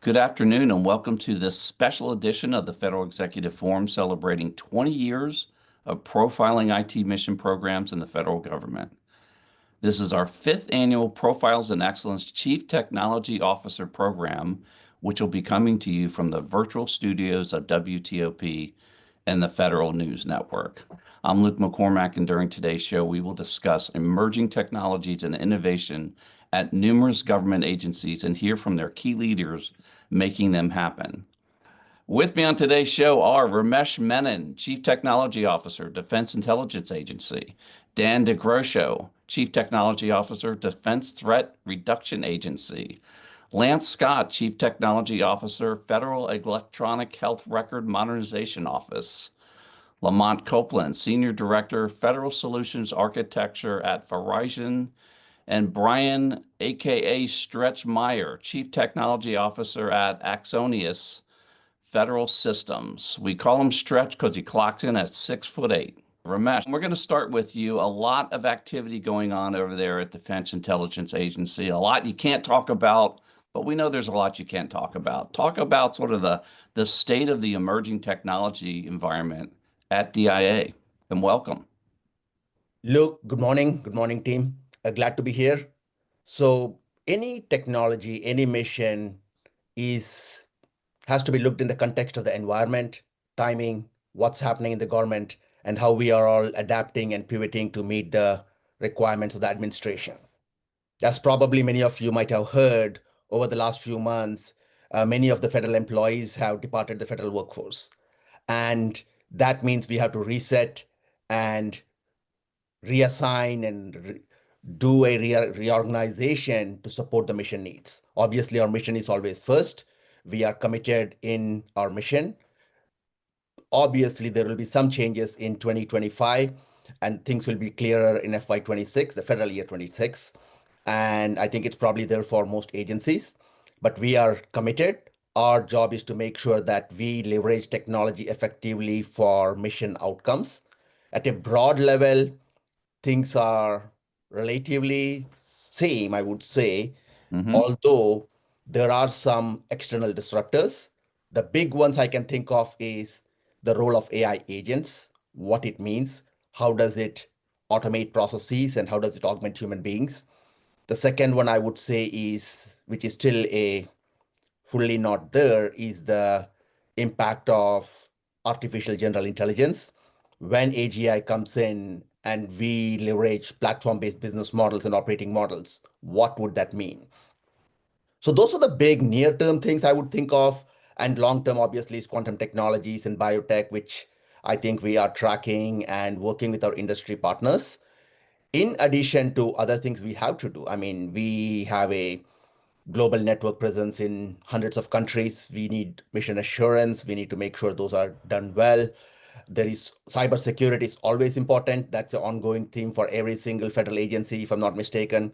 Good afternoon and welcome to this special edition of the Federal Executive Forum celebrating 20 years of profiling IT mission programs in the federal government. This is our fifth annual Profiles in Excellence Chief Technology Officer program, which will be coming to you from the virtual studios of WTOP and the Federal News Network. I'm Luke McCormack, and during today's show, we will discuss emerging technologies and innovation at numerous government agencies and hear from their key leaders making them happen. With me on today's show are Ramesh Menon, Chief Technology Officer, Defense Intelligence Agency, Dan DeGrosho, Chief Technology Officer, Defense Threat Reduction Agency, Lance Scott, Chief Technology Officer, Federal Electronic Health Record Modernization Office, Lamont Copeland, Senior Director, Federal Solutions Architecture at Verizon, and Brian, aka Stretch Meyer, Chief Technology Officer at Axonius Federal Systems. We call him Stretch because he clocks in at 6'8". Ramesh, we're going to start with you. A lot of activity going on over there at Defense Intelligence Agency. A lot you can't talk about, but we know there's a lot you can't talk about. Talk about sort of the state of the emerging technology environment at DIA, and welcome. Luke, good morning. Good morning, team. Glad to be here. So any technology, any mission has to be looked in the context of the environment, timing, what's happening in the government, and how we are all adapting and pivoting to meet the requirements of the administration. As probably many of you might have heard over the last few months, many of the federal employees have departed the federal workforce. And that means we have to reset and reassign and do a reorganization to support the mission needs. Obviously, our mission is always first. We are committed in our mission. Obviously, there will be some changes in 2025, and things will be clearer in FY26, the federal year 26. And I think it's probably there for most agencies, but we are committed. Our job is to make sure that we leverage technology effectively for mission outcomes. At a broad level, things are relatively same, I would say, although there are some external disruptors. The big ones I can think of is the role of AI agents, what it means, how does it automate processes, and how does it augment human beings. The second one I would say is, which is still a fully not there, is the impact of artificial general intelligence. When AGI comes in and we leverage platform-based business models and operating models, what would that mean? So those are the big near-term things I would think of. And long-term, obviously, is quantum technologies and biotech, which I think we are tracking and working with our industry partners. In addition to other things we have to do. I mean, we have a global network presence in hundreds of countries. We need mission assurance. We need to make sure those are done well. There is cybersecurity is always important. That's an ongoing theme for every single federal agency, if I'm not mistaken.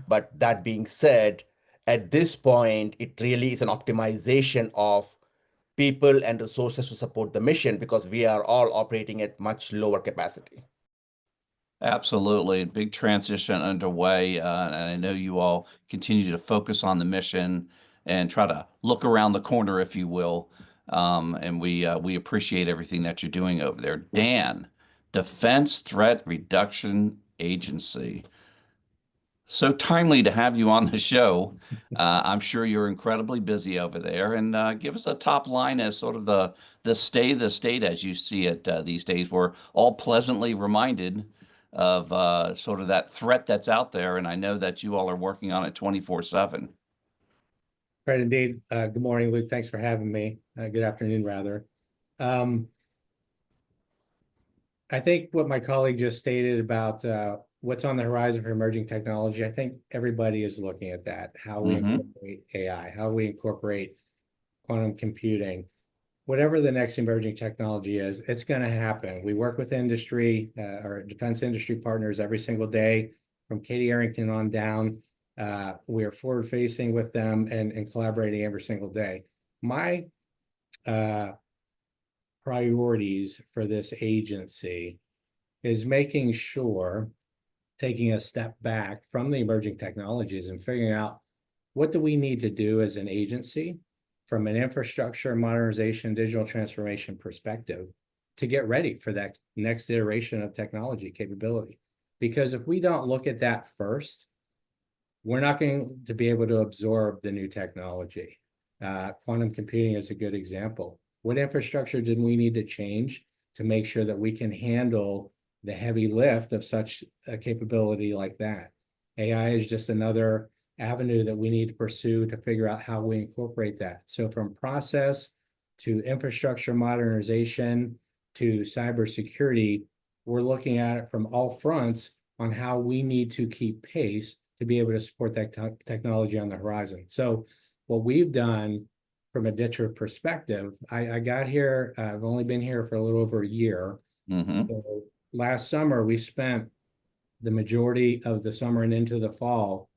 But that being said, at this point, it really is an optimization of people and resources to support the mission because we are all operating at much lower capacity. Absolutely. Big transition underway. And I know you all continue to focus on the mission and try to look around the corner, if you will. And we appreciate everything that you're doing over there. Dan, Defense Threat Reduction Agency. So timely to have you on the show. I'm sure you're incredibly busy over there. And give us a top line as sort of the state of the state as you see it these days. We're all pleasantly reminded of sort of that threat that's out there. And I know that you all are working on it 24/7. Right, indeed. Good morning, Luke. Thanks for having me. Good afternoon, rather. I think what my colleague just stated about what's on the horizon for emerging technology, I think everybody is looking at that, how we incorporate AI, how we incorporate quantum computing. Whatever the next emerging technology is, it's going to happen. We work with industry, our defense industry partners every single day, from Katie Arrington on down. We are forward-facing with them and collaborating every single day. My priorities for this agency is making sure, taking a step back from the emerging technologies and figuring out what do we need to do as an agency from an infrastructure modernization, digital transformation perspective to get ready for that next iteration of technology capability. Because if we don't look at that first, we're not going to be able to absorb the new technology. Quantum computing is a good example. What infrastructure did we need to change to make sure that we can handle the heavy lift of such a capability like that? AI is just another avenue that we need to pursue to figure out how we incorporate that. So from process to infrastructure modernization to cybersecurity, we're looking at it from all fronts on how we need to keep pace to be able to support that technology on the horizon. So what we've done from a Ditcher perspective, I got here, I've only been here for a little over a year. So last summer, we spent the majority of the summer and into the fall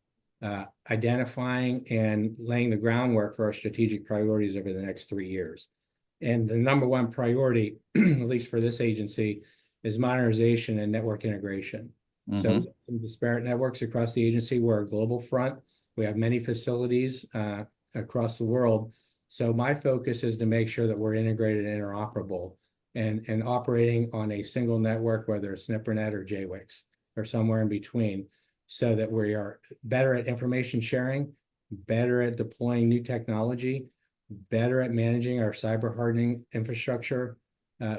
identifying and laying the groundwork for our strategic priorities over the next 3 years. And the number one priority, at least for this agency, is modernization and network integration. So disparate networks across the agency. We're a global front. We have many facilities across the world. So my focus is to make sure that we're integrated and interoperable and operating on a single network, whether it's NIPRNet or JWICS or somewhere in between, so that we are better at information sharing, better at deploying new technology, better at managing our cyber hardening infrastructure,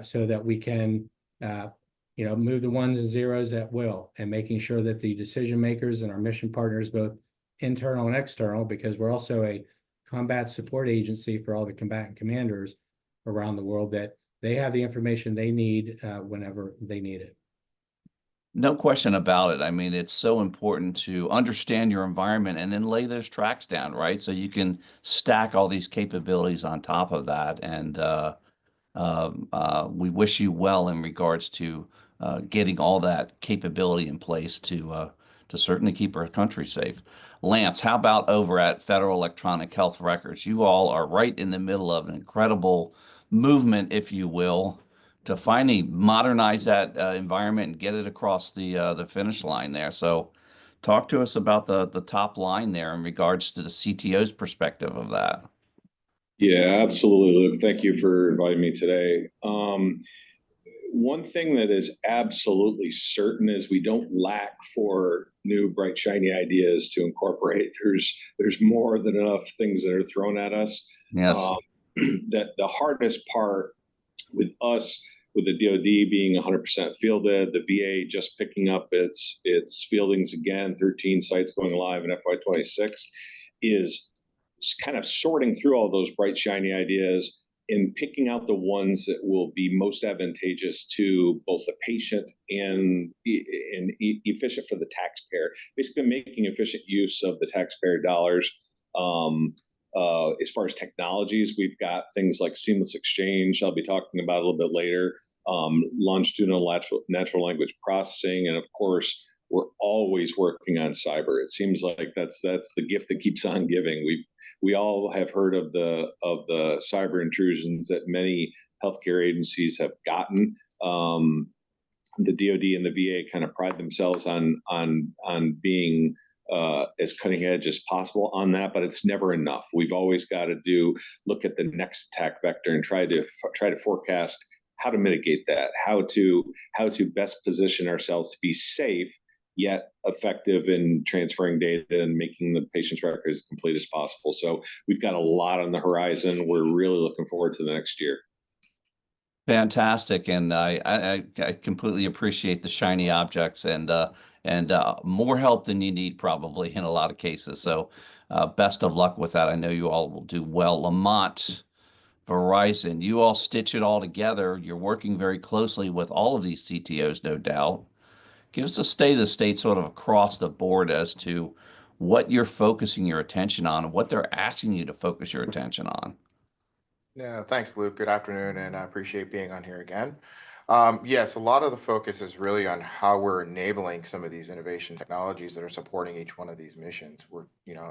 so that we can move the ones and zeros at will, and making sure that the decision makers and our mission partners, both internal and external, because we're also a combat support agency for all the combatant commanders around the world, that they have the information they need whenever they need it. No question about it. I mean, it's so important to understand your environment and then lay those tracks down, right? So you can stack all these capabilities on top of that. And we wish you well in regards to getting all that capability in place to certainly keep our country safe. Lance, how about over at Federal Electronic Health Records? You all are right in the middle of an incredible movement, if you will, to finally modernize that environment and get it across the finish line there. So talk to us about the top line there in regards to the CTO's perspective of that. Yeah, absolutely, Luke. Thank you for inviting me today. One thing that is absolutely certain is we don't lack for new, bright, shiny ideas to incorporate. There's more than enough things that are thrown at us. Yes. That the hardest part with us, with the DoD being 100% fielded, the VA just picking up its fieldings again, 13 sites going live in FY26, is kind of sorting through all those bright, shiny ideas and picking out the ones that will be most advantageous to both the patient and efficient for the taxpayer. Basically, making efficient use of the taxpayer dollars. As far as technologies, we've got things like seamless exchange, I'll be talking about a little bit later, longitudinal natural language processing, and of course, we're always working on cyber. It seems like that's the gift that keeps on giving. We all have heard of the cyber intrusions that many healthcare agencies have gotten. The DoD and the VA kind of pride themselves on being as cutting edge as possible on that, but it's never enough. We've always got to look at the next attack vector and try to forecast how to mitigate that, how to best position ourselves to be safe yet effective in transferring data and making the patient's record as complete as possible. So we've got a lot on the horizon. We're really looking forward to the next year. Fantastic, and I completely appreciate the shiny objects and more help than you need probably in a lot of cases. So best of luck with that. I know you all will do well. Lamont, Verizon, you all stitch it all together. You're working very closely with all of these CTOs, no doubt. Give us a state of the state sort of across the board as to what you're focusing your attention on and what they're asking you to focus your attention on. Yeah, thanks, Luke. Good afternoon, and I appreciate being on here again. Yes, a lot of the focus is really on how we're enabling some of these innovation technologies that are supporting each one of these missions. We're,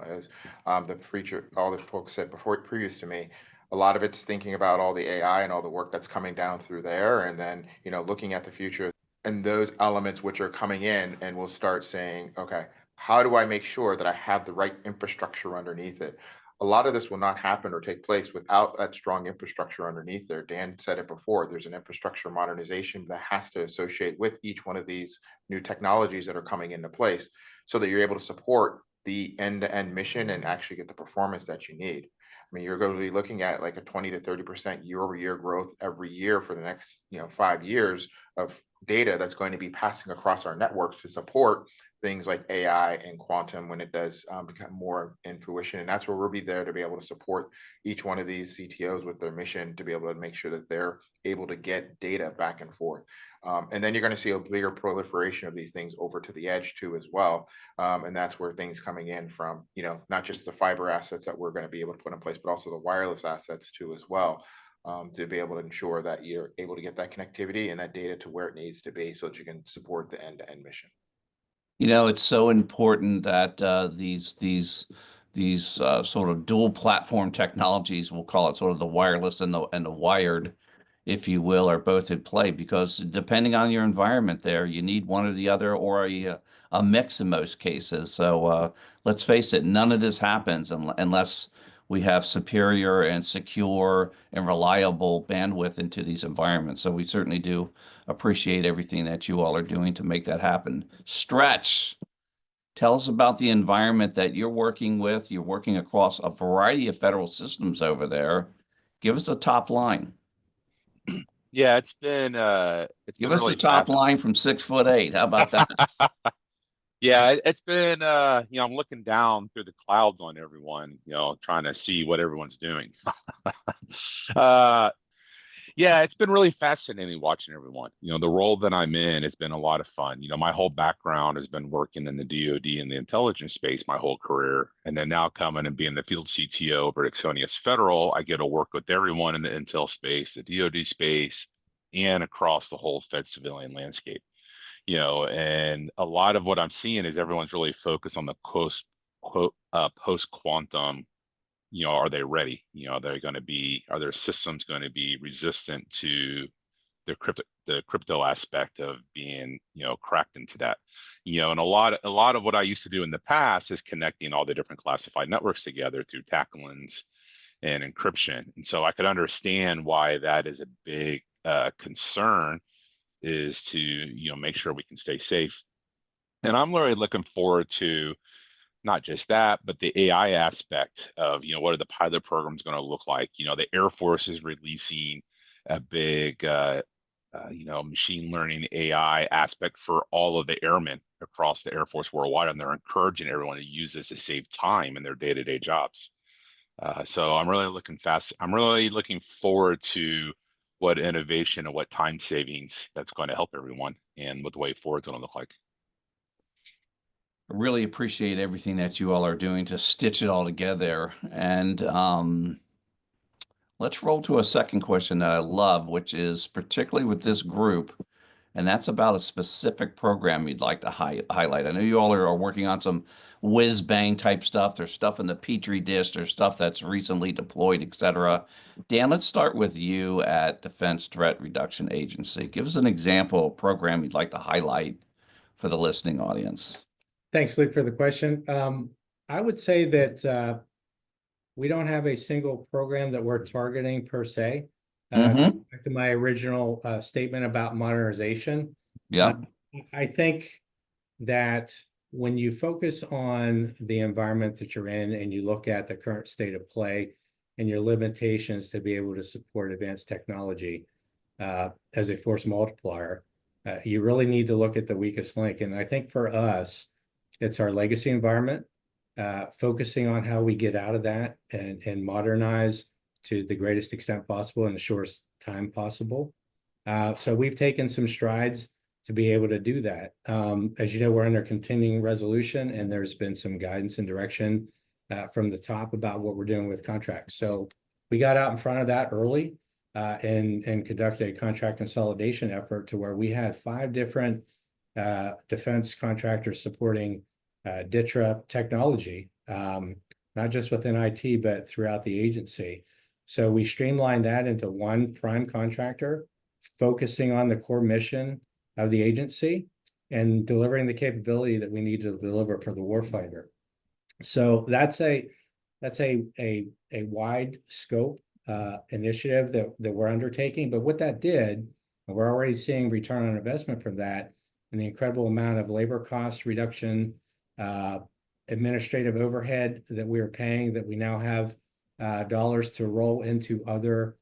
as all the folks said previous to me, a lot of it's thinking about all the AI and all the work that's coming down through there, and then looking at the future and those elements which are coming in, and we'll start saying, okay, how do I make sure that I have the right infrastructure underneath it? a lot of this will not happen or take place without that strong infrastructure underneath there. Dan said it before, there's an infrastructure modernization that has to associate with each one of these new technologies that are coming into place so that you're able to support the end-to-end mission and actually get the performance that you need. I mean, you're going to be looking at like a 20 to 30% year-over-year growth every year for the next 5 years of data that's going to be passing across our networks to support things like AI and quantum when it does become more in fruition. And that's where we'll be there to be able to support each one of these CTOs with their mission to be able to make sure that they're able to get data back and forth. And then you're going to see a bigger proliferation of these things over to the edge too as well. And that's where things coming in from, not just the fiber assets that we're going to be able to put in place, but also the wireless assets too as well. To be able to ensure that you're able to get that connectivity and that data to where it needs to be so that you can support the end-to-end mission. It's so important that these sort of dual platform technologies, we'll call it sort of the wireless and the wired, if you will, are both in play, because depending on your environment there, you need one or the other, or a mix in most cases. So let's face it, none of this happens unless we have superior and secure and reliable bandwidth into these environments. So we certainly do appreciate everything that you all are doing to make that happen. Stretch, tell us about the environment that you're working with. You're working across a variety of federal systems over there. Give us a top line. Yeah, it's been Give us really the top fast. line from 6'8". How about that? Yeah, it's been I'm looking down through the clouds on everyone, trying to see what everyone's doing. Yeah, it's been really fascinating watching everyone. The role that I'm in has been a lot of fun. My whole background has been working in the DoD and the intelligence space my whole career. And then now coming and being the field CTO over at Exonius Federal, I get to work with everyone in the intel space, the DoD space, and across the whole Fed civilian landscape. And a lot of what I'm seeing is everyone's really focused on the post-quantum. Are they ready? Are their systems going to be resistant to the crypto aspect of being, cracked into that? And a lot of what I used to do in the past is connecting all the different classified networks together through tacklings and encryption. And so I could understand why that is a big concern, is to make sure we can stay safe. And I'm really looking forward to not just that, but the AI aspect of what are the pilot programs going to look like. The Air Force is releasing a big machine learning AI aspect for all of the airmen across the Air Force worldwide, and they're encouraging everyone to use this to save time in their day-to-day jobs. So I'm really looking forward to what innovation and what time savings that's going to help everyone, and what the way forward is going to look like. I really appreciate everything that you all are doing to stitch it all together. And let's roll to a second question that I love, which is particularly with this group, and that's about a specific program you'd like to highlight. I know you all are working on some whiz-bang type stuff. There's stuff in the Petri dish. There's stuff that's recently deployed, et cetera. Dan, let's start with you at Defense Threat Reduction Agency. Give us an example program you'd like to highlight for the listening audience. Thanks, Luke, for the question. I would say that we don't have a single program that we're targeting per se. Back to my original statement about modernization. Yeah. I think that when you focus on the environment that you're in and you look at the current state of play and your limitations to be able to support advanced technology as a force multiplier, you really need to look at the weakest link. And I think for us, it's our legacy environment, focusing on how we get out of that and modernize to the greatest extent possible in the shortest time possible. So we've taken some strides to be able to do that. As you know, we're under continuing resolution, and there's been some guidance and direction from the top about what we're doing with contracts. So we got out in front of that early and conducted a contract consolidation effort to where we had 5 different defense contractors supporting DITRA technology, not just within IT, but throughout the agency. So we streamlined that into one prime contractor, focusing on the core mission of the agency and delivering the capability that we need to deliver for the warfighter. So that's a that's a wide scope initiative that we're undertaking. But what that did, and we're already seeing return on investment from that, and the incredible amount of labor cost reduction, administrative overhead that we are paying, that we now have dollars to roll into other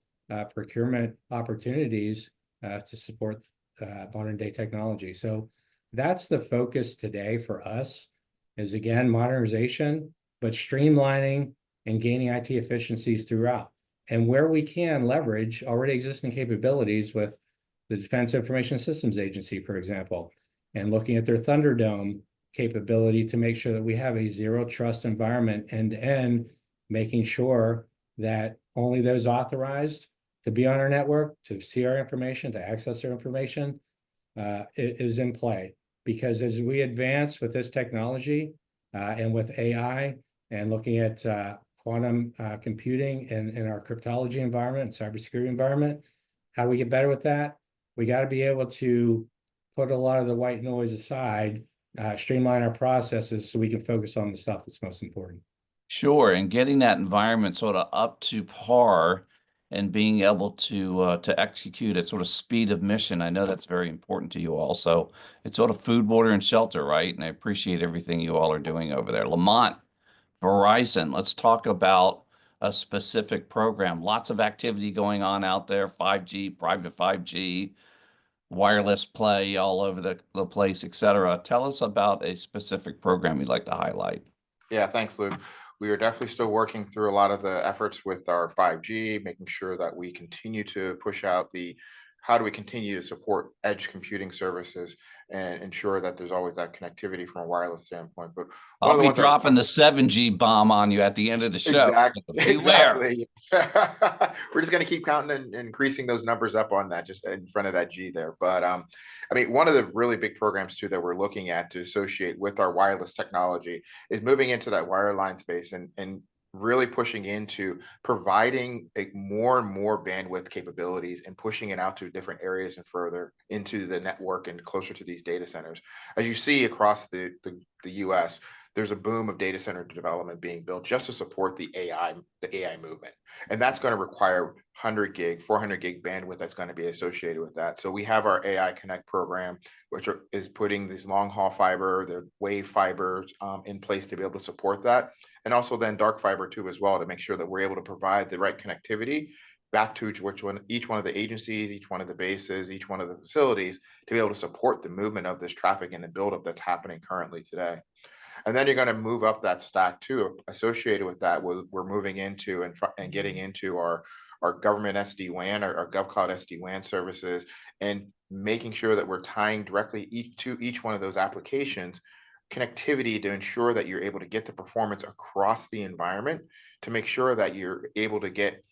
procurement opportunities to support modern day technology. So that's the focus today for us, is again modernization, but streamlining and gaining IT efficiencies throughout. And where we can leverage already existing capabilities with the Defense Information Systems Agency, for example, and looking at their Thunderdome capability to make sure that we have a zero trust environment end to end, making sure that only those authorized to be on our network, to see our information, to access our information, is in play. Because as we advance with this technology and with AI and looking at quantum computing in our cryptology environment and cybersecurity environment, how do we get better with that? We got to be able to put a lot of the white noise aside, streamline our processes so we can focus on the stuff that's most important. Sure, and getting that environment sort of up to par and being able to execute at sort of speed of mission. I know that's very important to you all. So it's sort of food, water, and shelter, right? And I appreciate everything you all are doing over there. Lamont, Verizon, let's talk about a specific program. Lots of activity going on out there, 5G, private 5G, wireless play all over the place, et cetera. Tell us about a specific program you'd like to highlight. Yeah, thanks, Luke. We are definitely still working through a lot of the efforts with our 5G, making sure that we continue to push out how do we continue to support edge computing services and ensure that there's always that connectivity from a wireless standpoint. But one I'll of the be ones dropping the 7G bomb on you at the end of the show. Beware. Exactly. We're just going to keep counting and increasing those numbers up on that, just in front of that G there. But I mean, one of the really big programs too that we're looking at to associate with our wireless technology is moving into that wireline space and really pushing into providing more and more bandwidth capabilities and pushing it out to different areas and further into the network and closer to these data centers. As you see across the US, there's a boom of data center development being built just to support the AI movement. And that's going to require 100 gig, 400 gig bandwidth that's going to be associated with that. So we have our AI Connect program, which is putting these long haul fiber, the wave fibers in place to be able to support that. And also then dark fiber too as well, to make sure that we're able to provide the right connectivity back to each one of the agencies, each one of the bases, each one of the facilities to be able to support the movement of this traffic and the buildup that's happening currently today. And then you're going to move up that stack too. Associated with that, we're moving into and getting into our government SD-WAN, our GovCloud SD-WAN services, and making sure that we're tying directly to each one of those applications connectivity to ensure that you're able to get the performance across the environment, to make sure that you're able to get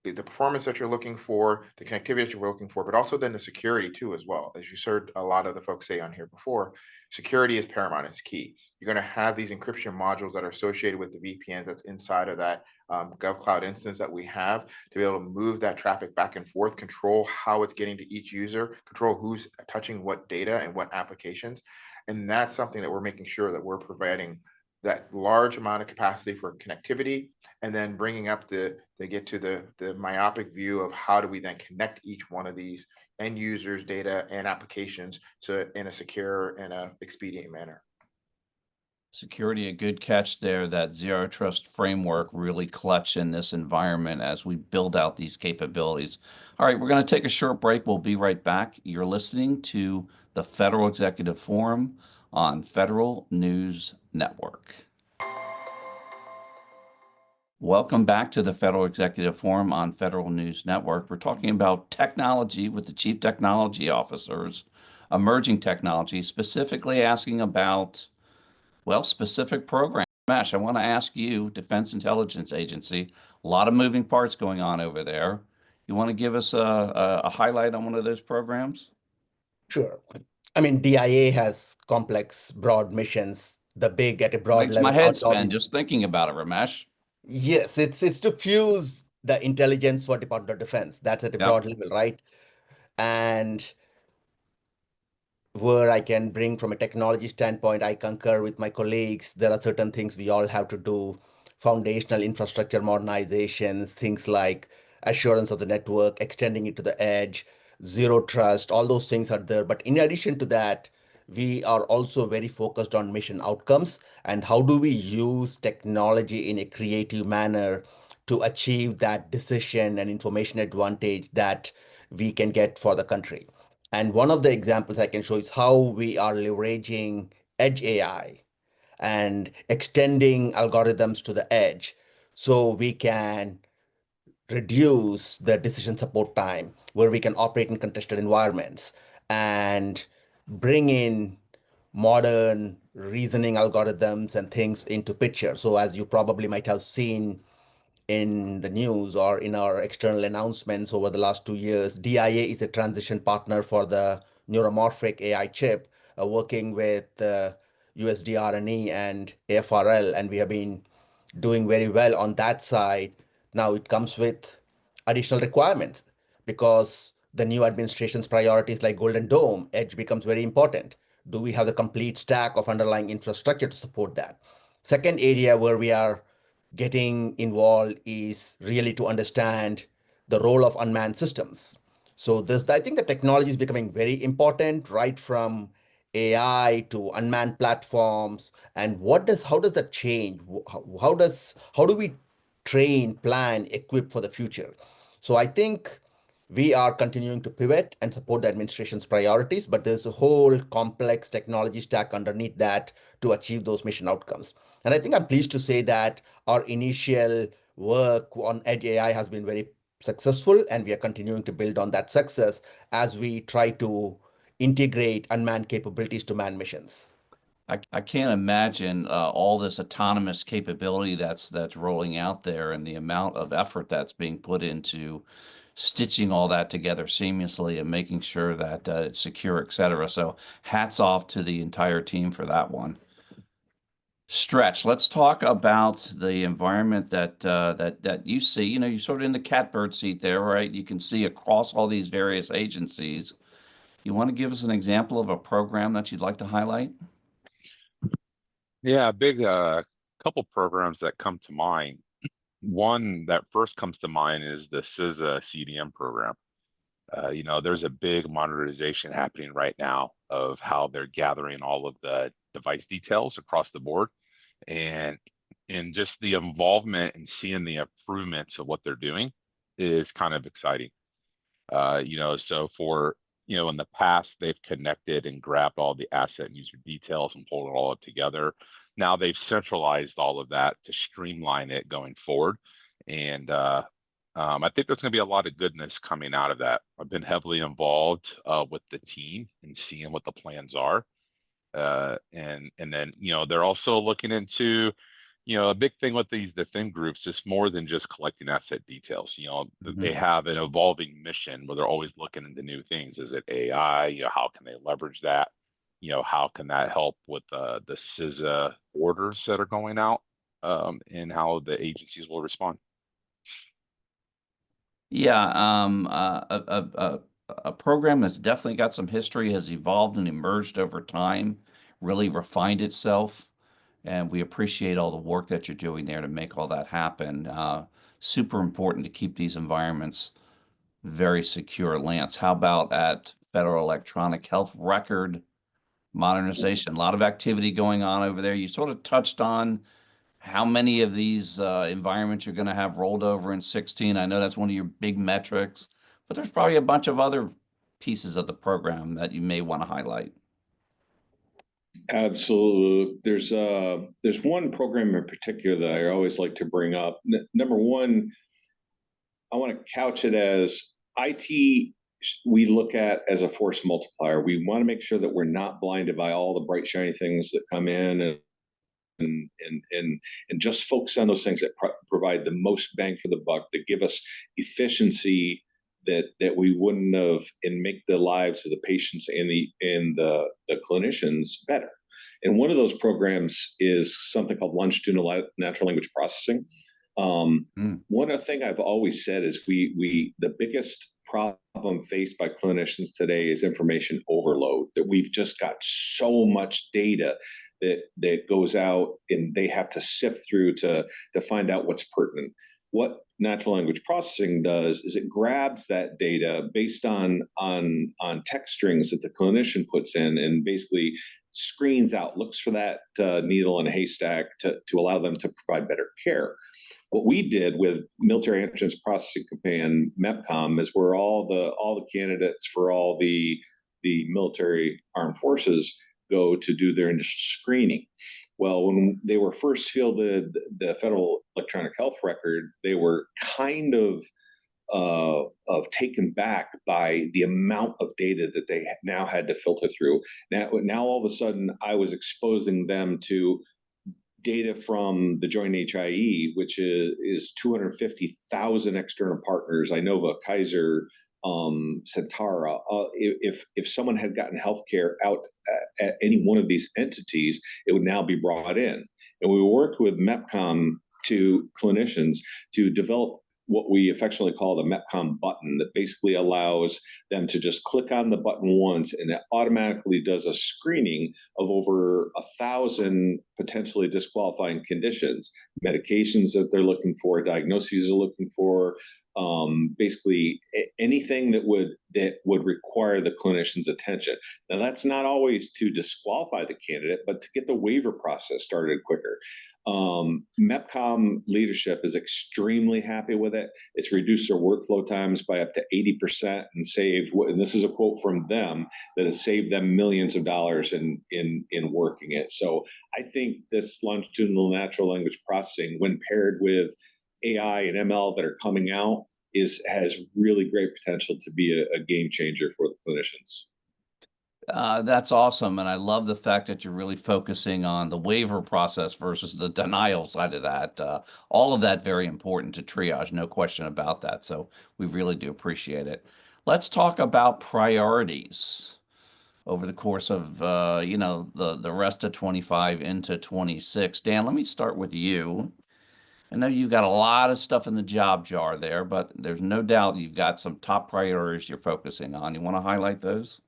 the performance that you're looking for, the connectivity that you're looking for, but also then the security too as well. As you heard a lot of the folks say on here before, security is paramount, it's key. You're going to have these encryption modules that are associated with the VPNs that's inside of that GovCloud instance that we have to be able to move that traffic back and forth, control how it's getting to each user, control who's touching what data and what applications. And that's something that we're making sure that we're providing that large amount of capacity for connectivity, and then bringing up to get to the myopic view of how do we then connect each one of these end users' data and applications in a secure and a expedient manner. Security, a good catch there. That zero trust framework really clutch in this environment as we build out these capabilities. All right, we're going to take a short break. We'll be right back. You're listening to the Federal Executive Forum on Federal News Network. Welcome back to the Federal Executive Forum on Federal News Network. We're talking about technology with the Chief Technology Officers, emerging technology, specifically asking about, well, specific programs. Ramesh, I want to ask you, Defense Intelligence Agency, a lot of moving parts going on over there. You want to give us a highlight on one of those programs? Sure. I mean, DIA has complex, broad missions. The big at a broad Makes level. my head spin just thinking about it, Ramesh. Yes, it's to fuse the intelligence for Department of Defense. That's at a broad level, right? And where I can bring from a technology standpoint, I concur with my colleagues. There are certain things we all have to do foundational infrastructure modernizations, things like assurance of the network, extending it to the edge, zero trust, all those things are there. But in addition to that, we are also very focused on mission outcomes and how do we use technology in a creative manner to achieve that decision and information advantage that we can get for the country. And one of the examples I can show is how we are leveraging edge AI and extending algorithms to the edge so we can reduce the decision support time where we can operate in contested environments and bring in modern reasoning algorithms and things into picture. So as you probably might have seen in the news or in our external announcements over the last 2 years, DIA is a transition partner for the neuromorphic AI chip, working with USDRNE and AFRL, and we have been doing very well on that side. Now it comes with additional requirements because the new administration's priorities like Golden Dome, edge becomes very important. Do we have the complete stack of underlying infrastructure to support that? Second area where we are getting involved is really to understand the role of unmanned systems. So this, I think the technology is becoming very important, right from AI to unmanned platforms. And how does that change? How do we train, plan, equip for the future? So I think we are continuing to pivot and support the administration's priorities, but there's a whole complex technology stack underneath that to achieve those mission outcomes. And I think I'm pleased to say that our initial work on Edge AI has been very successful, and we are continuing to build on that success as we try to integrate unmanned capabilities to manned missions. I can't imagine all this autonomous capability that's rolling out there and the amount of effort that's being put into stitching all that together seamlessly and making sure that it's secure, et cetera. So hats off to the entire team for that one. Stretch, let's talk about the environment that you see. You know, you're sort of in the catbird seat there, right? You can see across all these various agencies. You want to give us an example of a program that you'd like to highlight? Yeah, a big couple programs that come to mind. One that first comes to mind is the CISA CDM program. You know, there's a big modernization happening right now of how they're gathering all of the device details across the board, and just the involvement and seeing the improvements of what they're doing is kind of exciting. You know, so for, you know, in the past, they've connected and grabbed all the asset and user details and pulled it all up together. Now they've centralized all of that to streamline it going forward. And I think there's going to be a lot of goodness coming out of that. I've been heavily involved with the team and seeing what the plans are. And then, you know, they're also looking into, you know, a big thing with the thin groups is more than just collecting asset details. You know, they have an evolving mission where they're always looking into new things. Is it AI? You know, how can they leverage that? You know, how can that help with the CISA orders that are going out, and how the agencies will respond? Yeah, a program that's definitely got some history, has evolved and emerged over time, really refined itself, and we appreciate all the work that you're doing there to make all that happen. Super important to keep these environments very secure. Lance, how about at Federal Electronic Health Record modernization? A lot of activity going on over there. You sort of touched on how many of these environments you're going to have rolled over in 16. I know that's one of your big metrics, but there's probably a bunch of other pieces of the program that you may want to highlight. Absolutely. There's one program in particular that I always like to bring up. Number one, I want to couch it as IT. We look at as a force multiplier. We want to make sure that we're not blinded by all the bright shiny things that come in, and just focus on those things that provide the most bang for the buck, that give us efficiency that we wouldn't have, and make the lives of the patients and the clinicians better. And one of those programs is something called longitudinal natural language processing. One other thing I've always said is the biggest problem faced by clinicians today is information overload, that we've just got so much data that goes out and they have to sift through to find out what's pertinent. What natural language processing does is it grabs that data based on text strings that the clinician puts in, and basically screens out, looks for that needle in a haystack to allow them to provide better care. What we did with Military Entrance Processing Command, MEPCOM, is where all the candidates for all the military armed forces go to do their initial screening. Well, when they were first fielded the Federal Electronic Health Record, they were kind of taken back by the amount of data that they now had to filter through. Now all of a sudden, I was exposing them to data from the Joint HIE, which is 250,000 external partners, Inova, Kaiser, Centara. If someone had gotten healthcare out at any one of these entities, it would now be brought in. And we worked with MEPCOM to clinicians to develop what we affectionately call the MEPCOM button, that basically allows them to just click on the button once, and it automatically does a screening of over 1,000 potentially disqualifying conditions, medications that they're looking for, diagnoses they're looking for, basically anything that would require the clinician's attention. Now, that's not always to disqualify the candidate, but to get the waiver process started quicker. MEPCOM leadership is extremely happy with it. It's reduced their workflow times by up to 80% and saved, and this is a quote from them, that has saved them millions of dollars in working it. So I think this longitudinal natural language processing, when paired with AI and ML that are coming out, has really great potential to be a game changer for the clinicians. That's awesome. And I love the fact that you're really focusing on the waiver process versus the denial side of that. All of that very important to triage, no question about that. So we really do appreciate it. Let's talk about priorities over the course of, the rest of 25 into 26. Dan, let me start with you. I know you've got a lot of stuff in the job jar there, but there's no doubt you've got some top priorities you're focusing on. You want to highlight those?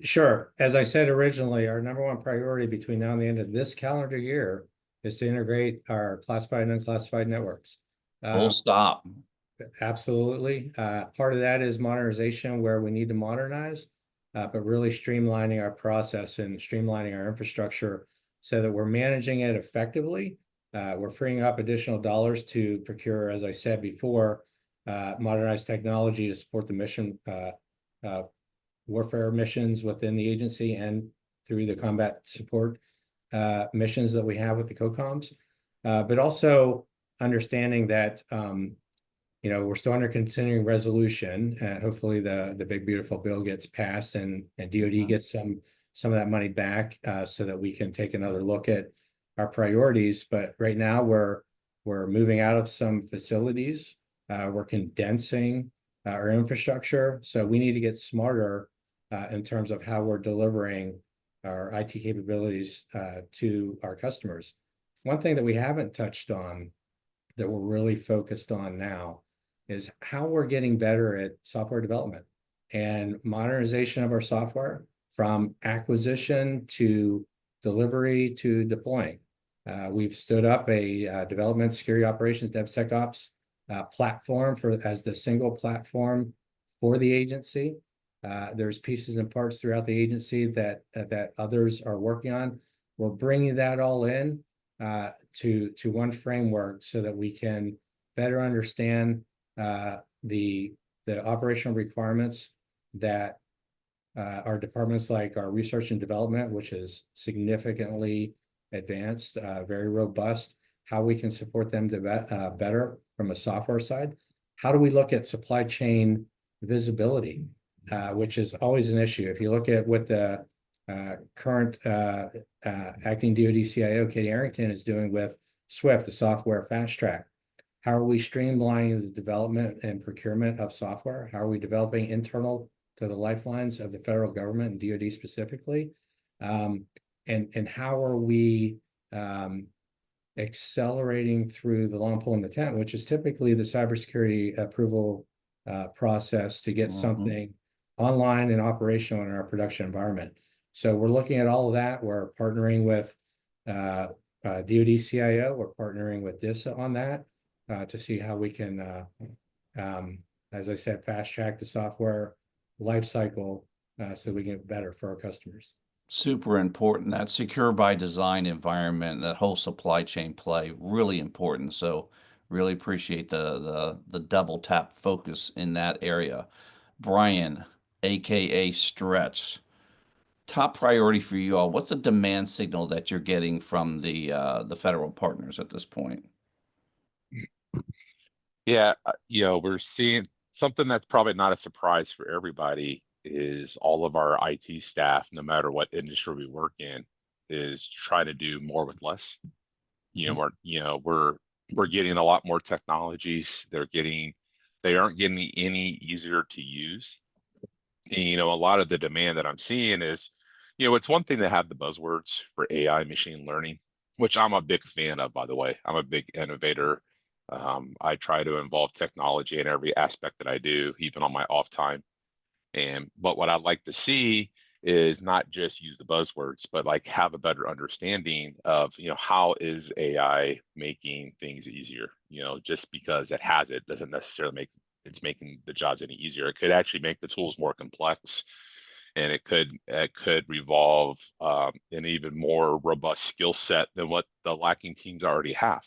Sure. As I said originally, our number one priority between now and the end of this calendar year is to integrate our classified and unclassified networks. Full stop. Absolutely. Part of that is modernization, where we need to modernize, but really streamlining our process and streamlining our infrastructure so that we're managing it effectively. We're freeing up additional dollars to procure, as I said before, modernized technology to support the mission warfare missions within the agency and through the combat support missions that we have with the COCOMs, but also understanding that we're still under continuing resolution. Hopefully the big beautiful bill gets passed and DoD gets some of that money back so that we can take another look at our priorities. But right now we're moving out of some facilities. We're condensing our infrastructure, so we need to get smarter in terms of how we're delivering our IT capabilities to our customers. One thing that we haven't touched on that we're really focused on now is how we're getting better at software development and modernization of our software, from acquisition to delivery to deploying. We've stood up a development, security operations, DevSecOps platform as the single platform for the agency. There's pieces and parts throughout the agency that others are working on. We're bringing that all in to one framework so that we can better understand the operational requirements that our departments, like our research and development, which is significantly advanced, very robust, how we can support them to better from a software side. How do we look at supply chain visibility, which is always an issue? If you look at what the current acting DoD CIO, Katie Arrington, is doing with SWIFT, the software fast track, how are we streamlining the development and procurement of software? How are we developing internal to the lifelines of the federal government and DoD specifically? And how are we accelerating through the long pole in the tent, which is typically the cybersecurity approval process to get something online and operational in our production environment? So we're looking at all of that. We're partnering with DoD CIO. We're partnering with DISA on that to see how we can, as I said, fast track the software life cycle so we get better for our customers. Super important. That secure by design environment, that whole supply chain play, really important. So really appreciate the double tap focus in that area. Brian, aka Stretch, top priority for you all. What's the demand signal that you're getting from the federal partners at this point? Yeah, we're seeing something that's probably not a surprise for everybody is all of our IT staff, no matter what industry we work in, is trying to do more with less. We're getting a lot more technologies. They aren't getting any easier to use. And, a lot of the demand that I'm seeing is, it's one thing to have the buzzwords for AI, machine learning, which I'm a big fan of, by the way. I'm a big innovator. I try to involve technology in every aspect that I do, even on my off time. But what I'd like to see is not just use the buzzwords, but like have a better understanding of, how is AI making things easier? Just because it has it doesn't necessarily make it's making the jobs any easier. It could actually make the tools more complex, and it could revolve an even more robust skill set than what the lacking teams already have.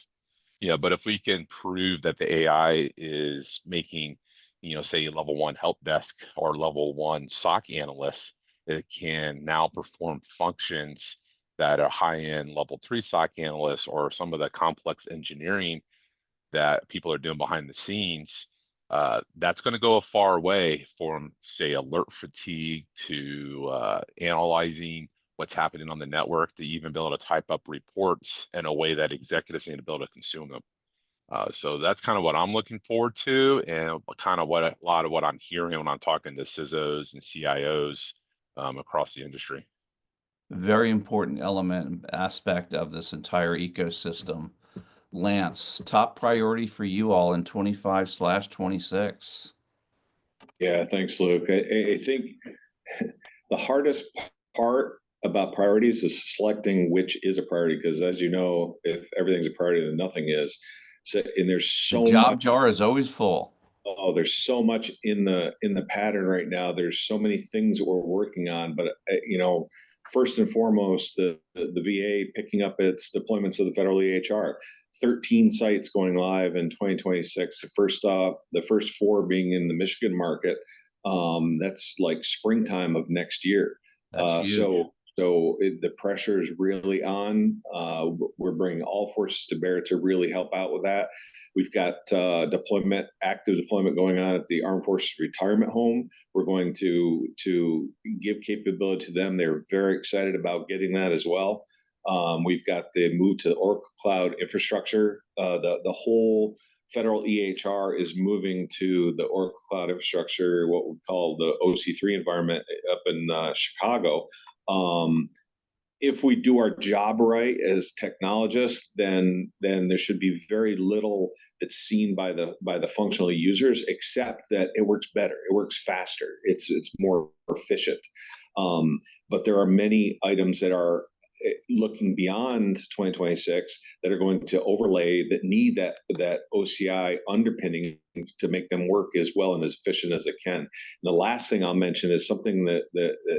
But if we can prove that the AI is making, say a level 1 help desk or level 1 SOC analyst, it can now perform functions that a high-end level 3 SOC analyst or some of the complex engineering that people are doing behind the scenes. That's going to go a far way from, say, alert fatigue to analyzing what's happening on the network, to even be able to type up reports in a way that executives need to be able to consume them. So that's kind of what I'm looking forward to, and kind of a lot of what I'm hearing when I'm talking to CISOs and CIOs across the industry. Very important element aspect of this entire ecosystem. Lance, top priority for you all in 25/26. Yeah, thanks, Luke. I think the hardest part about priorities is selecting which is a priority, because as you know, if everything's a priority, then nothing is. So, and there's so The job much. jar is always full. Oh, there's so much in the pattern right now. There's so many things that we're working on, but first and foremost, the VA picking up its deployments of the federal EHR. 13 sites going live in 2026. The first 4 being in the Michigan market. That's like springtime of next year. That's huge. So the pressure is really on. We're bringing all forces to bear to really help out with that. We've got active deployment going on at the Armed Forces Retirement Home. We're going to give capability to them. They're very excited about getting that as well. We've got the move to the Oracle Cloud infrastructure. The whole federal EHR is moving to the Oracle Cloud infrastructure, what we call the OC3 environment up in Chicago. If we do our job right as technologists, then there should be very little that's seen by the functional users, except that it works better, it works faster, it's more efficient. But there are many items that are looking beyond 2026 that are going to overlay, that need that OCI underpinning to make them work as well and as efficient as it can. And the last thing I'll mention is something that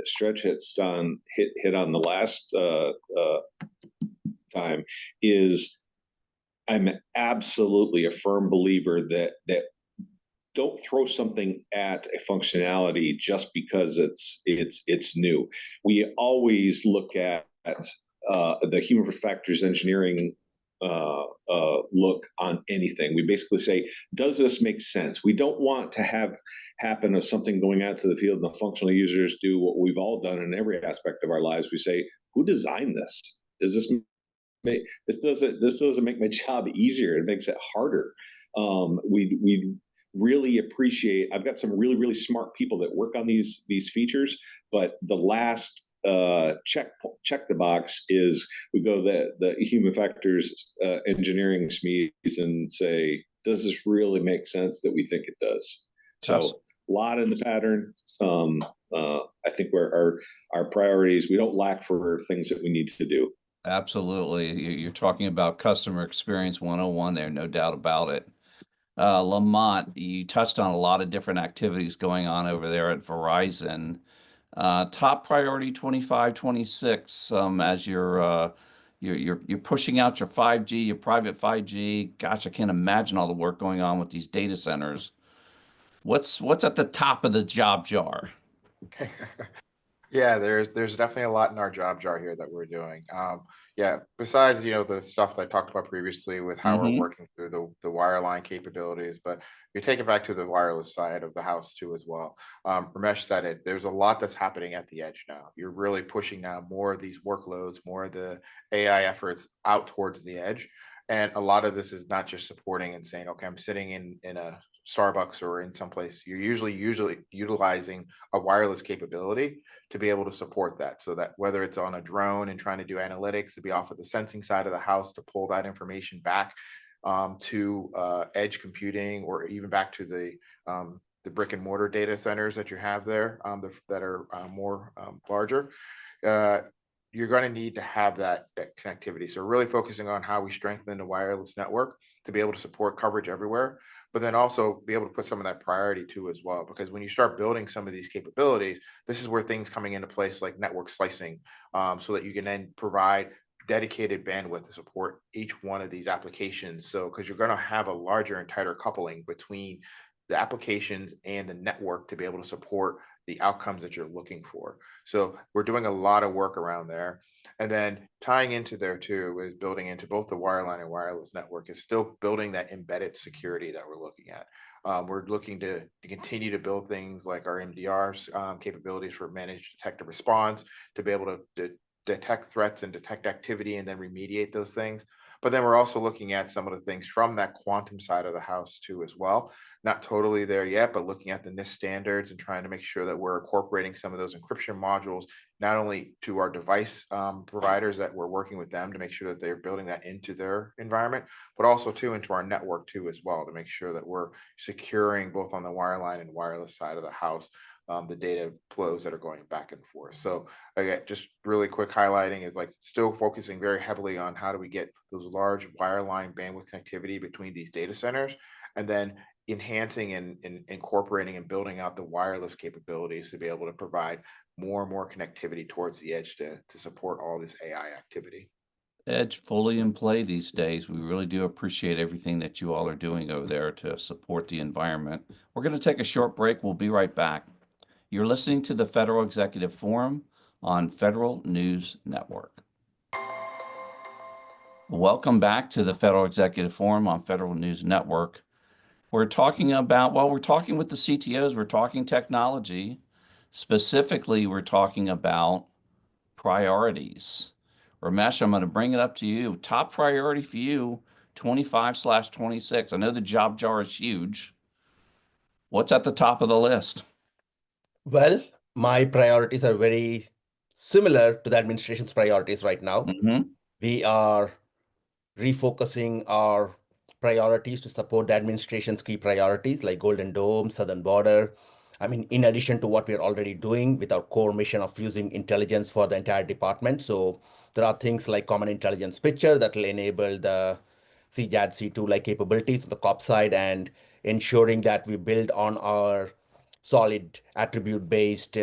Stretch hit on the last time, is I'm absolutely a firm believer that don't throw something at a functionality just because it's new. We always look at the human factors engineering look on anything. We basically say, does this make sense? We don't want to have happen of something going out to the field and the functional users do what we've all done in every aspect of our lives. We say, who designed this? Does this make this doesn't make my job easier? It makes it harder. We really appreciate. I've got some really smart people that work on these features, but the last check the box is we go the human factors engineering SMEs and say, does this really make sense that we think it does? So lot in the pattern. I think our priorities, we don't lack for things that we need to do. Absolutely. You're talking about customer experience 101 there, no doubt about it. Lamont, you touched on a lot of different activities going on over there at Verizon. Top priority 25, 26, as you're pushing out your 5G, your private 5G. Gosh, I can't imagine all the work going on with these data centers. What's at the top of the job jar? Yeah, there's definitely a lot in our job jar here that we're doing. Yeah, besides the stuff that I talked about previously with how we're Mm-hmm. working through the wireline capabilities, but we take it back to the wireless side of the house too as well. Ramesh said it. There's a lot that's happening at the edge now. You're really pushing now more of these workloads, more of the AI efforts out towards the edge, and a lot of this is not just supporting and saying, okay, I'm sitting in a Starbucks or in some place. You're usually utilizing a wireless capability to be able to support that, so that whether it's on a drone and trying to do analytics to be off of the sensing side of the house to pull that information back to edge computing, or even back to the brick and mortar data centers that you have there, that are more larger, uh, you're going to need to have that connectivity. So really focusing on how we strengthen the wireless network to be able to support coverage everywhere, but then also be able to put some of that priority too as well. Because when you start building some of these capabilities, this is where things coming into place like network slicing, so that you can then provide dedicated bandwidth to support each one of these applications. So because you're going to have a larger and tighter coupling between the applications and the network to be able to support the outcomes that you're looking for. So we're doing a lot of work around there. And then tying into there too is building into both the wireline and wireless network is still building that embedded security that we're looking at. We're looking to continue to build things like our MDR capabilities for managed detect and response, to be able to detect threats and detect activity and then remediate those things. But then we're also looking at some of the things from that quantum side of the house too as well. Not totally there yet, but looking at the NIST standards and trying to make sure that we're incorporating some of those encryption modules, not only to our device providers that we're working with them to make sure that they're building that into their environment, but also too into our network too as well, to make sure that we're securing both on the wireline and wireless side of the house the data flows that are going back and forth. So again, just really quick highlighting is like still focusing very heavily on how do we get those large wireline bandwidth connectivity between these data centers, and then enhancing and incorporating and building out the wireless capabilities to be able to provide more and more connectivity towards the edge to support all this AI activity. Edge fully in play these days. We really do appreciate everything that you all are doing over there to support the environment. We're going to take a short break. We'll be right back. You're listening to the Federal Executive Forum on Federal News Network. Welcome back to the Federal Executive Forum on Federal News Network. We're talking about, well, we're talking with the CTOs, we're talking technology. Specifically, we're talking about priorities. Ramesh, I'm going to bring it up to you. Top priority for you, 25/26. I know the job jar is huge. What's at the top of the list? Well, my priorities are very similar to the administration's priorities right now. We are refocusing our priorities to support the administration's key priorities like Golden Dome, Southern Border. I mean, in addition to what we're already doing with our core mission of fusing intelligence for the entire department. So there are things like Common Intelligence Picture that will enable the CJAD C2 like capabilities on the COP side, and ensuring that we build on our solid attribute-based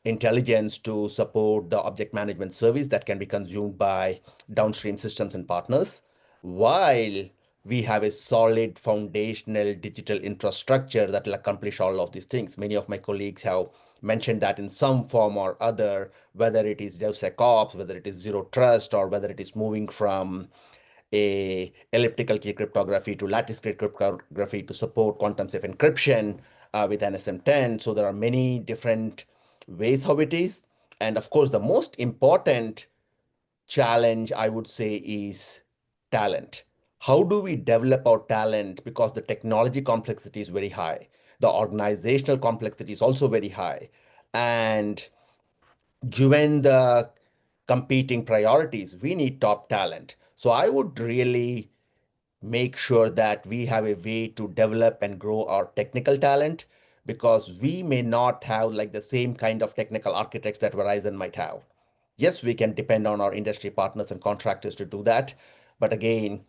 intelligence to support the object management service that can be consumed by downstream systems and partners, while we have a solid foundational digital infrastructure that will accomplish all of these things. Many of my colleagues have mentioned that in some form or other, whether it is DevSecOps, whether it is zero trust, or whether it is moving from a elliptical key cryptography to lattice key cryptography to support quantum safe encryption with NSM10. So there are many different ways how it is. And of course, the most important challenge I would say is talent. How do we develop our talent? Because the technology complexity is very high. The organizational complexity is also very high. And given the competing priorities, we need top talent. So I would really make sure that we have a way to develop and grow our technical talent, because we may not have like the same kind of technical architects that Verizon might have. Yes, we can depend on our industry partners and contractors to do that. But again,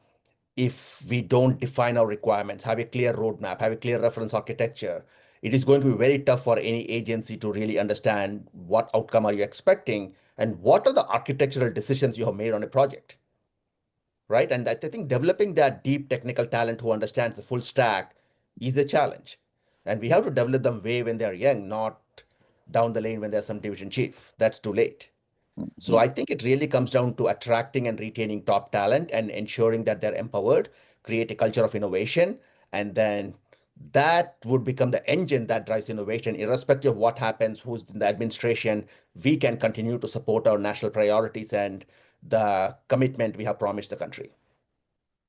if we don't define our requirements, have a clear roadmap, have a clear reference architecture, it is going to be very tough for any agency to really understand what outcome are you expecting and what are the architectural decisions you have made on a project, right? And I think developing that deep technical talent who understands the full stack is a challenge. And we have to develop them way when they're young, not down the lane when they're some division chief. That's too late. So I think it really comes down to attracting and retaining top talent and ensuring that they're empowered, create a culture of innovation, and then that would become the engine that drives innovation, irrespective of what happens, who's in the administration. We can continue to support our national priorities and the commitment we have promised the country.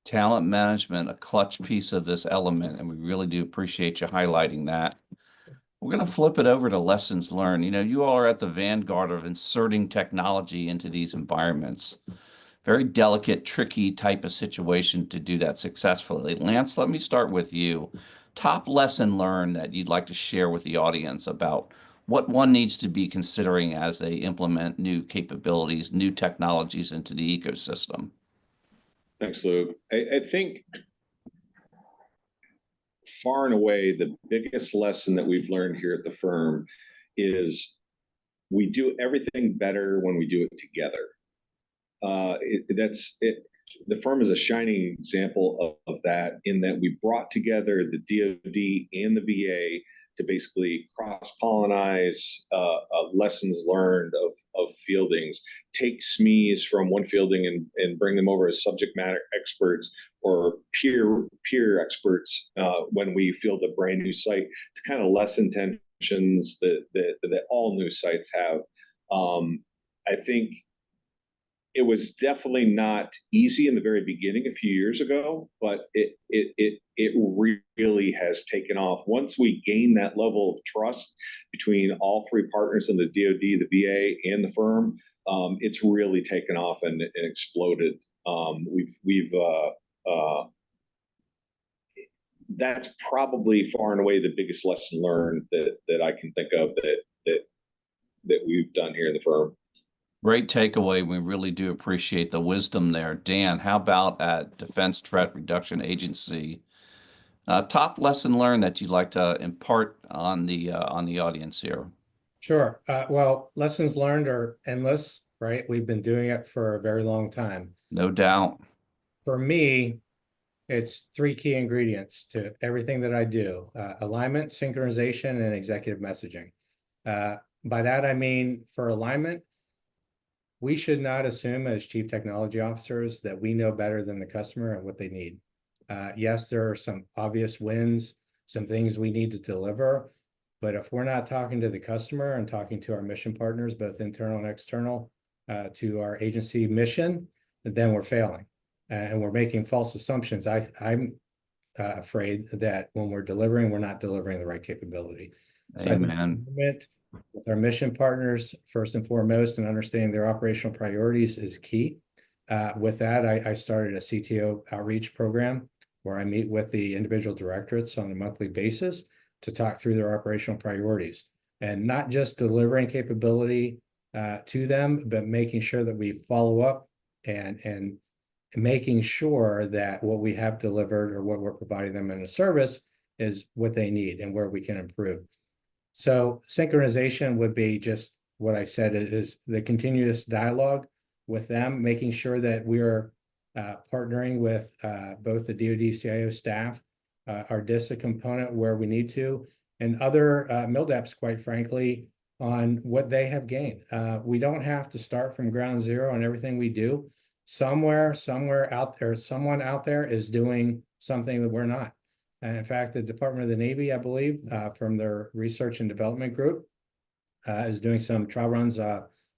Talent management, a clutch piece of this element, and we really do appreciate you highlighting that. We're going to flip it over to lessons learned. You know, you all are at the vanguard of inserting technology into these environments. Very delicate, tricky type of situation to do that successfully. Lance, let me start with you. Top lesson learned that you'd like to share with the audience about what one needs to be considering as they implement new capabilities, new technologies into the ecosystem. Thanks, Luke. I think far and away the biggest lesson that we've learned here at the firm is we do everything better when we do it together. The firm is a shining example of that, in that we brought together the DoD and the VA to basically cross-pollinize lessons learned of fieldings, take SMEs from one fielding and bring them over as subject matter experts or peer experts when we field a brand new site, to kind of lessen tensions that all new sites have. I think it was definitely not easy in the very beginning a few years ago, but it really has taken off. Once we gain that level of trust between all three partners in the DoD, the VA, and the firm, it's really taken off and exploded. That's probably far and away the biggest lesson learned that I can think of that we've done here in the firm. Great takeaway. We really do appreciate the wisdom there. Dan, how about at Defense Threat Reduction Agency? Top lesson learned that you'd like to impart on the audience here. Sure. Well, lessons learned are endless, right? We've been doing it for a very long time. No doubt. For me, it's three key ingredients to everything that I do: alignment, synchronization, and executive messaging. By that, I mean, for alignment, we should not assume as chief technology officers that we know better than the customer and what they need. Yes, there are some obvious wins, some things we need to deliver, but if we're not talking to the customer and talking to our mission partners, both internal and external, to our agency mission, then we're failing and we're making false assumptions. I'm afraid that when we're delivering, we're not delivering the right capability. Amen. So with our mission partners, first and foremost, and understanding their operational priorities is key. With that, I started a CTO outreach program where I meet with the individual directorates on a monthly basis to talk through their operational priorities, and not just delivering capability to them, but making sure that we follow up and making sure that what we have delivered or what we're providing them in a service is what they need and where we can improve. So synchronization would be just what I said, is the continuous dialogue with them, making sure that we're partnering with both the DoD CIO staff, our DISA component where we need to, and other MILDEPs, quite frankly, on what they have gained. We don't have to start from ground zero on everything we do. Somewhere out there, someone out there is doing something that we're not. And in fact, the Department of the Navy, I believe, from their research and development group, is doing some trial runs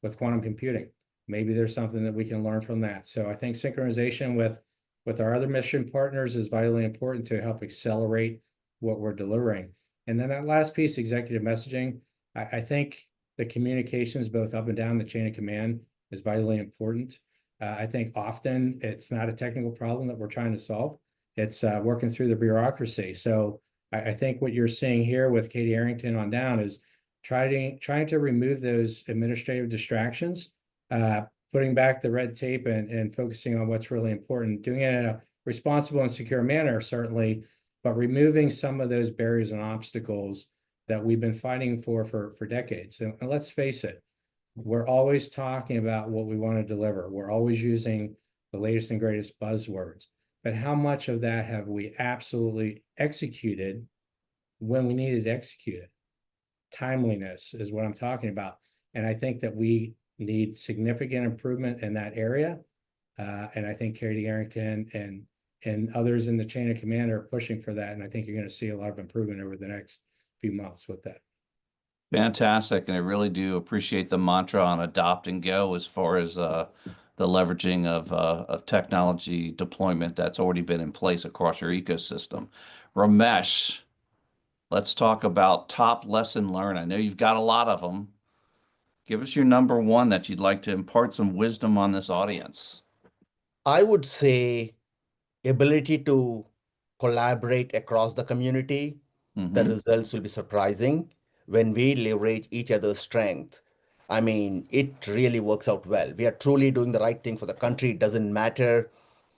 with quantum computing. Maybe there's something that we can learn from that. So I think synchronization with our other mission partners is vitally important to help accelerate what we're delivering. And then that last piece, executive messaging, I think the communications both up and down the chain of command is vitally important. I think often it's not a technical problem that we're trying to solve. It's working through the bureaucracy. So I think what you're seeing here with Katie Arrington on down is trying to remove those administrative distractions, putting back the red tape and focusing on what's really important, doing it in a responsible and secure manner, certainly, but removing some of those barriers and obstacles that we've been fighting for decades. And let's face it, we're always talking about what we want to deliver. We're always using the latest and greatest buzzwords. But how much of that have we absolutely executed when we needed to execute it? Timeliness is what I'm talking about. And I think that we need significant improvement in that area. And I think Katie Arrington and others in the chain of command are pushing for that. And I think you're going to see a lot of improvement over the next few months with that. Fantastic. And I really do appreciate the mantra on adopt and go as far as the leveraging of technology deployment that's already been in place across your ecosystem. Ramesh, let's talk about top lesson learned. I know you've got a lot of them. Give us your number one that you'd like to impart some wisdom on this audience. I would say ability to collaborate across the community. The results will be surprising when we leverage each other's strength. I mean, it really works out well. We are truly doing the right thing for the country. It doesn't matter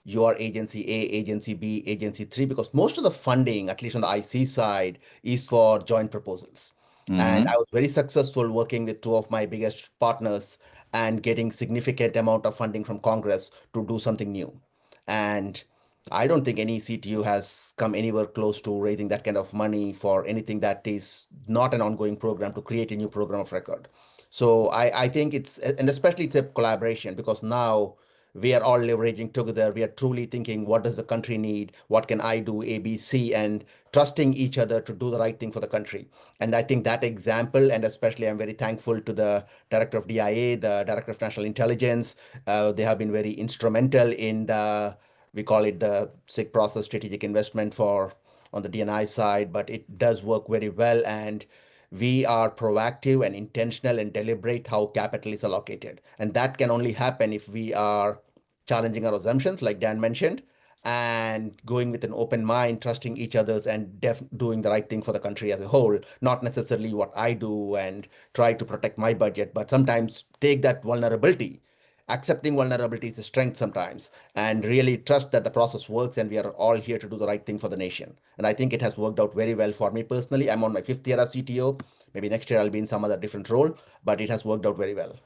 you are agency A, agency B, agency 3, because most of the funding, at least on the IC side, is for joint proposals. And I was very successful working with two of my biggest partners and getting significant amount of funding from Congress to do something new. And I don't think any CTU has come anywhere close to raising that kind of money for anything that is not an ongoing program to create a new program of record. So I think it's, and especially it's a collaboration because now we are all leveraging together. We are truly thinking, what does the country need? What can I do? A, B, C, and trusting each other to do the right thing for the country. And I think that example, and especially I'm very thankful to the Director of DIA, the Director of National Intelligence. They have been very instrumental in the, we call it the SIG process strategic investment for on the DNI side, but it does work very well. And we are proactive and intentional and deliberate how capital is allocated. And that can only happen if we are challenging our assumptions, like Dan mentioned, and going with an open mind, trusting each other's and doing the right thing for the country as a whole, not necessarily what I do and try to protect my budget, but sometimes take that vulnerability. Accepting vulnerability is a strength sometimes, and really trust that the process works and we are all here to do the right thing for the nation. And I think it has worked out very well for me personally. I'm on my 5th year as CTO. Maybe next year I'll be in some other different role, but it has worked out very well.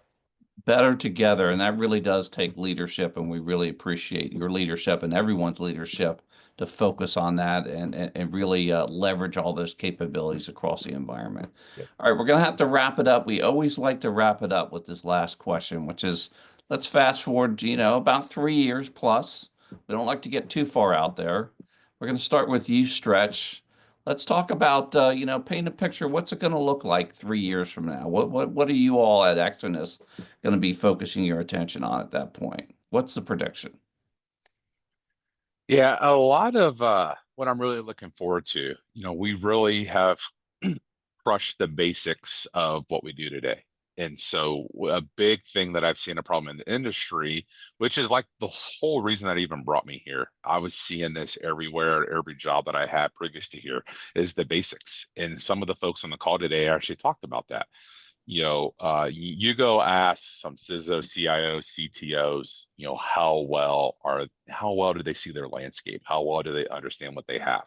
Better together, and that really does take leadership, and we really appreciate your leadership and everyone's leadership to focus on that and really leverage all those capabilities across the environment. Yep. All right, we're going to have to wrap it up. We always like to wrap it up with this last question, which is, let's fast forward, about 3 years plus. We don't like to get too far out there. We're going to start with you, Stretch. Let's talk about, paint a picture. What's it going to look like 3 years from now? What are you all at Exodus going to be focusing your attention on at that point? What's the prediction? Yeah, a lot of what I'm really looking forward to, we really have crushed the basics of what we do today. And so a big thing that I've seen a problem in the industry, which is like the whole reason that even brought me here. I was seeing this everywhere, every job that I had previous to here is the basics. And some of the folks on the call today actually talked about that. You go ask some CISO, CIO, CTOs, how well do they see their landscape? How well do they understand what they have?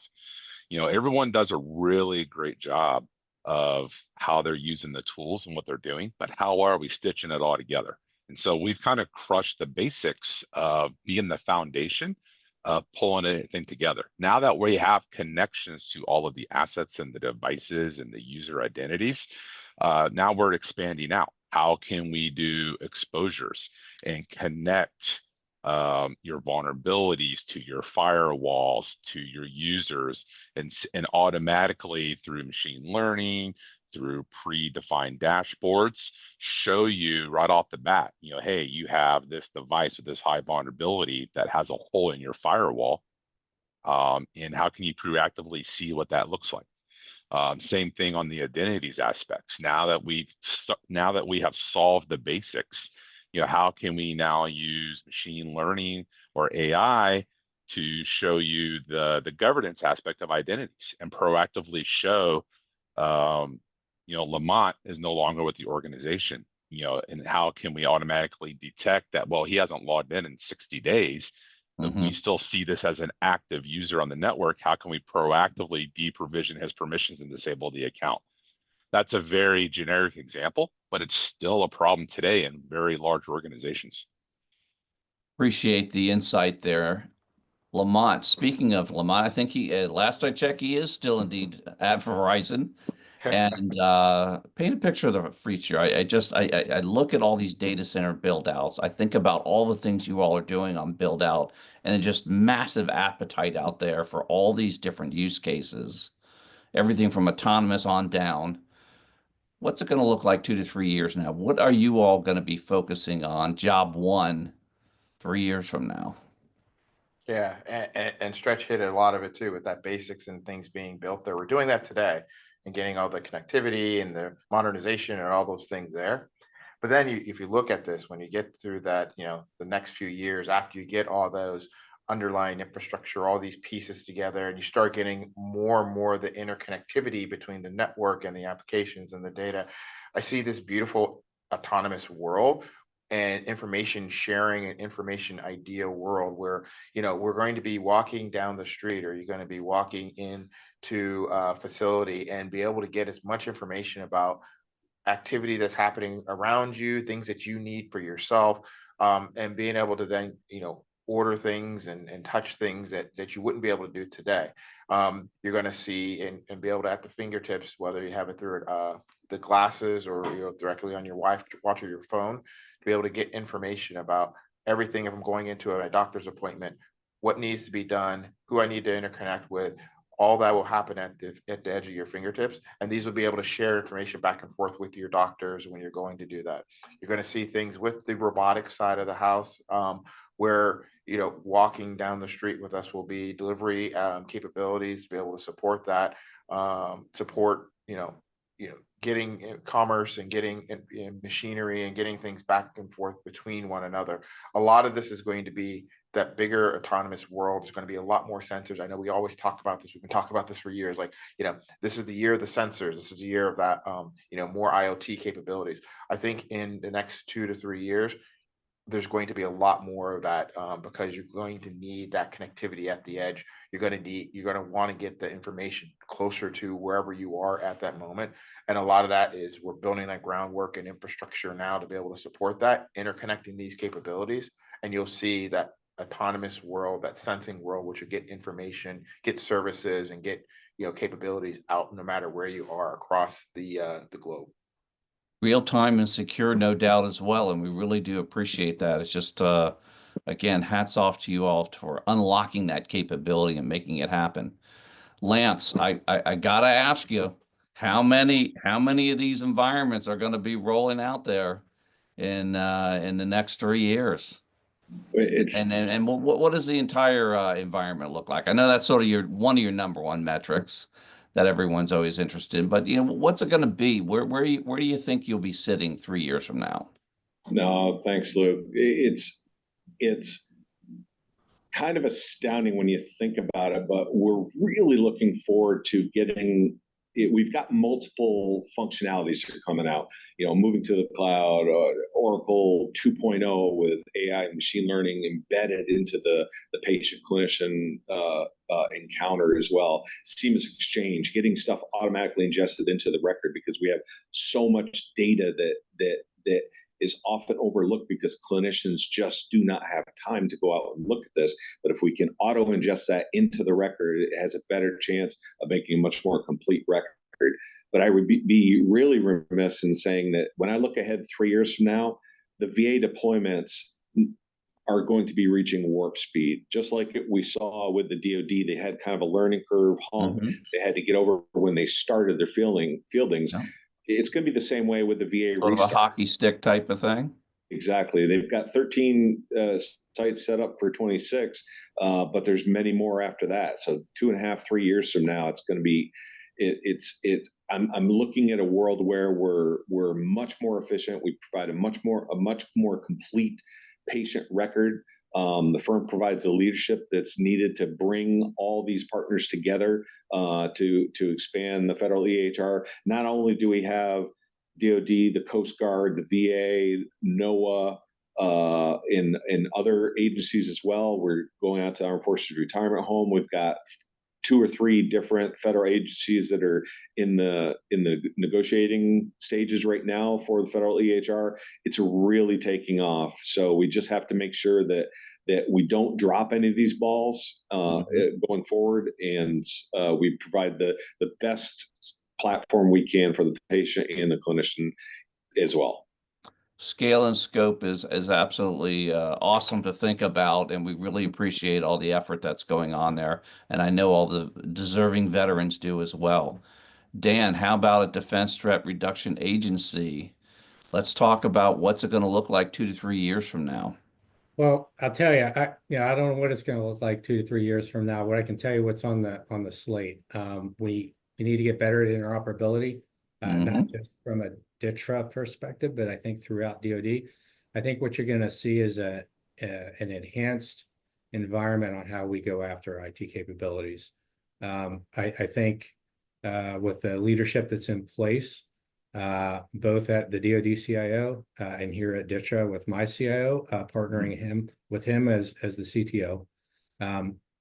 Everyone does a really great job of how they're using the tools and what they're doing, but how are we stitching it all together? And so we've kind of crushed the basics of being the foundation of pulling anything together. Now that we have connections to all of the assets and the devices and the user identities, now we're expanding out. How can we do exposures and connect your vulnerabilities to your firewalls, to your users, and automatically through machine learning, through predefined dashboards, show you right off the bat, hey, you have this device with this high vulnerability that has a hole in your firewall. And how can you proactively see what that looks like? Same thing on the identities aspects. Now that we have solved the basics, how can we now use machine learning or AI to show you the governance aspect of identities and proactively show, Lamont is no longer with the organization, and how can we automatically detect that, well, he hasn't logged in 60 days, but we still see this as an active user on the network. How can we proactively deprovision his permissions and disable the account? That's a very generic example, but it's still a problem today in very large organizations. Appreciate the insight there. Lamont, speaking of Lamont, I think he, last I checked, he is still indeed at Verizon. And paint a picture of the future. I look at all these data center build outs. I think about all the things you all are doing on build out, and just massive appetite out there for all these different use cases, everything from autonomous on down. What's it going to look like 2 to 3 years now? What are you all going to be focusing on job one 3 years from now? Yeah, and Stretch hit a lot of it too with that basics and things being built there. We're doing that today and getting all the connectivity and the modernization and all those things there. But then if you look at this, when you get through that, the next few years after you get all those underlying infrastructure, all these pieces together, and you start getting more and more the interconnectivity between the network and the applications and the data, I see this beautiful autonomous world and information sharing and information idea world where we're going to be walking down the street, or you're going to be walking into a facility and be able to get as much information about activity that's happening around you, things that you need for yourself, and being able to then order things and touch things that you wouldn't be able to do today. You're going to see and be able to, at the fingertips, whether you have it through the glasses or directly on your watch or your phone, to be able to get information about everything. If I'm going into a doctor's appointment, what needs to be done, who I need to interconnect with, all that will happen at the edge of your fingertips. And these will be able to share information back and forth with your doctors when you're going to do that. You're going to see things with the robotics side of the house, where walking down the street with us will be delivery capabilities to be able to support that, support getting commerce and getting machinery and getting things back and forth between one another. A lot of this is going to be that bigger autonomous world. Is going to be a lot more sensors. I know we always talk about this. We've been talking about this for years. Like, this is the year of the sensors. This is the year of that, more IoT capabilities. I think in the next 2 to 3 years, there's going to be a lot more of that, because you're going to need that connectivity at the edge. You're going to want to get the information closer to wherever you are at that moment. And a lot of that is we're building that groundwork and infrastructure now to be able to support that, interconnecting these capabilities. And you'll see that autonomous world, that sensing world, which will get information, get services, and get capabilities out no matter where you are across the globe. Real time and secure, no doubt, as well. And we really do appreciate that. It's just, again, hats off to you all for unlocking that capability and making it happen. Lance, I gotta ask you, how many of these environments are going to be rolling out there in the next 3 years? And what does the entire environment look like? I know that's sort of one of your number one metrics that everyone's always interested in, but what's it going to be? Where do you think you'll be sitting 3 years from now? No, thanks, Luke. It's kind of astounding when you think about it, but we're really looking forward to getting it. We've got multiple functionalities that are coming out, moving to the cloud, Oracle 2.0 with AI and machine learning embedded into the patient clinician encounter as well. Seamless exchange, getting stuff automatically ingested into the record, because we have so much data that is often overlooked because clinicians just do not have time to go out and look at this. But if we can auto ingest that into the record, it has a better chance of making a much more complete record. But I would be really remiss in saying that when I look ahead 3 years from now, the VA deployments are going to be reaching warp speed. Just like we saw with the DoD, they had kind of a learning curve hump they had to get over when they started their fieldings. Yeah. It's going to be the same way with the VA sort restart. Of a hockey stick type of thing. Exactly. They've got 13 sites set up for 26, but there's many more after that. So 2.5, 3 years from now, it's going to be. I'm looking at a world where we're much more efficient. We provide a much more complete patient record. The firm provides the leadership that's needed to bring all these partners together to expand the federal EHR. Not only do we have DoD, the Coast Guard, the VA, NOAA, in other agencies as well. We're going out to Armed Forces Retirement Home. We've got 2 or 3 different federal agencies that are in the negotiating stages right now for the federal EHR. It's really taking off. So we just have to make sure that we don't drop any of these balls going forward, and we provide the best platform we can for the patient and the clinician as well. Scale and scope is absolutely awesome to think about, and we really appreciate all the effort that's going on there. And I know all the deserving veterans do as well. Dan, how about a Defense Threat Reduction Agency? Let's talk about what's it going to look like 2 to 3 years from now. Well, I'll tell you, I don't know what it's going to look like 2 to 3 years from now. What I can tell you, what's on the slate. We need to get better at interoperability, not just from a DTRA perspective, but I think throughout DoD. I think what you're going to see is an enhanced environment on how we go after IT capabilities. I think with the leadership that's in place, both at the DoD CIO and here at DTRA with my CIO, partnering with him as the CTO.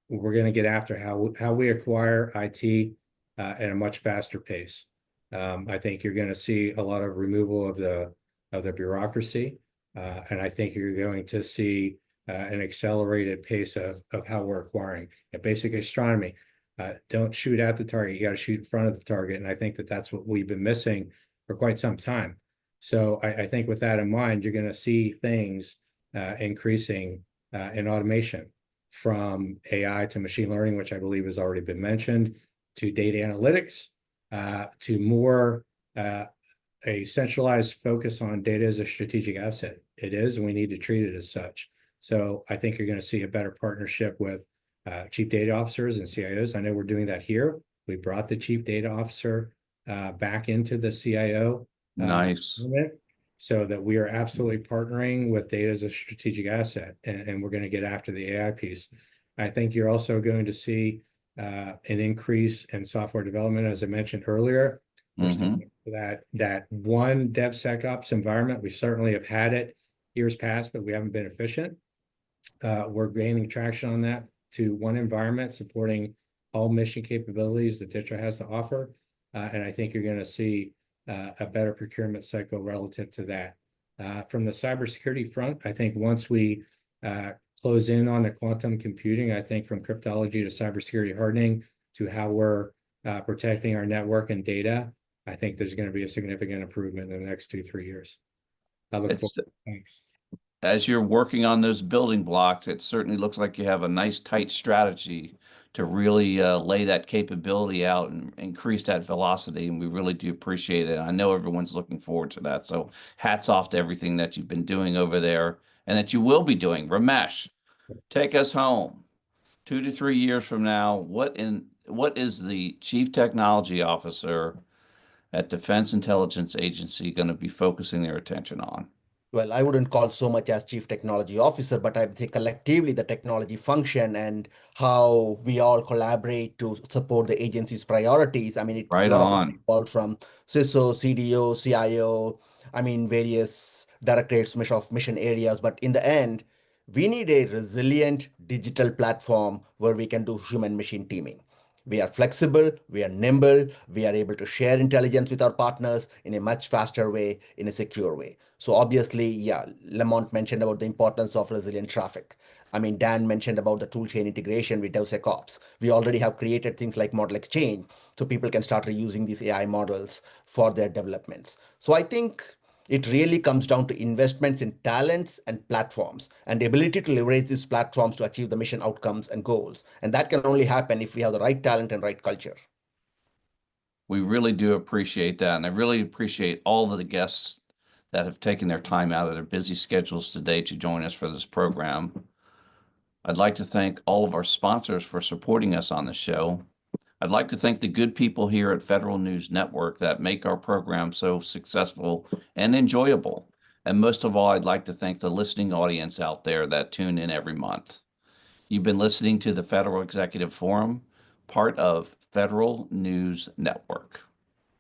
We're going to get after how we acquire IT at a much faster pace. I think you're going to see a lot of removal of the bureaucracy, and I think you're going to see an accelerated pace of how we're acquiring. Basic astronomy, don't shoot at the target, you got to shoot in front of the target, and I think that's what we've been missing for quite some time. So I think with that in mind, you're going to see things increasing in automation, from AI to machine learning, which I believe has already been mentioned, to data analytics, to more a centralized focus on data as a strategic asset. It is, and we need to treat it as such. So I think you're going to see a better partnership with chief data officers and CIOs. I know we're doing that here. We brought the chief data officer back into the CIO. Nice. So that we are absolutely partnering with data as a strategic asset, and we're going to get after the AI piece. I think you're also going to see an increase in software development, as I mentioned earlier. We're starting that one DevSecOps environment. We certainly have had it years past, but we haven't been efficient. We're gaining traction on that to one environment supporting all mission capabilities that DTRA has to offer. And I think you're going to see a better procurement cycle relative to that. From the cybersecurity front, I think once we close in on the quantum computing, I think from cryptology to cybersecurity hardening to how we're protecting our network and data, I think there's going to be a significant improvement in the next 2-3 years. I look forward. Thanks. As you're working on those building blocks, it certainly looks like you have a nice tight strategy to really lay that capability out and increase that velocity. And we really do appreciate it. I know everyone's looking forward to that. So hats off to everything that you've been doing over there and that you will be doing. Ramesh, take us home. 2 to 3 years from now, what is the Chief Technology Officer at Defense Intelligence Agency going to be focusing their attention on? Well, I wouldn't call so much as Chief Technology Officer, but I think collectively the technology function and how we all collaborate to support the agency's priorities. I mean, it's right a lot on. of people from CISO, CDO, CIO, I mean, various directorates of mission areas. But in the end, we need a resilient digital platform where we can do human-machine teaming. We are flexible, we are nimble, we are able to share intelligence with our partners in a much faster way, in a secure way. So obviously, yeah, Lamont mentioned about the importance of resilient traffic. I mean, Dan mentioned about the toolchain integration with DevSecOps. We already have created things like Model Exchange, so people can start reusing these AI models for their developments. So I think it really comes down to investments in talents and platforms and the ability to leverage these platforms to achieve the mission outcomes and goals. And that can only happen if we have the right talent and right culture. We really do appreciate that. And I really appreciate all of the guests that have taken their time out of their busy schedules today to join us for this program. I'd like to thank all of our sponsors for supporting us on the show. I'd like to thank the good people here at Federal News Network that make our program so successful and enjoyable. And most of all, I'd like to thank the listening audience out there that tune in every month. You've been listening to the Federal Executive Forum, part of Federal News Network.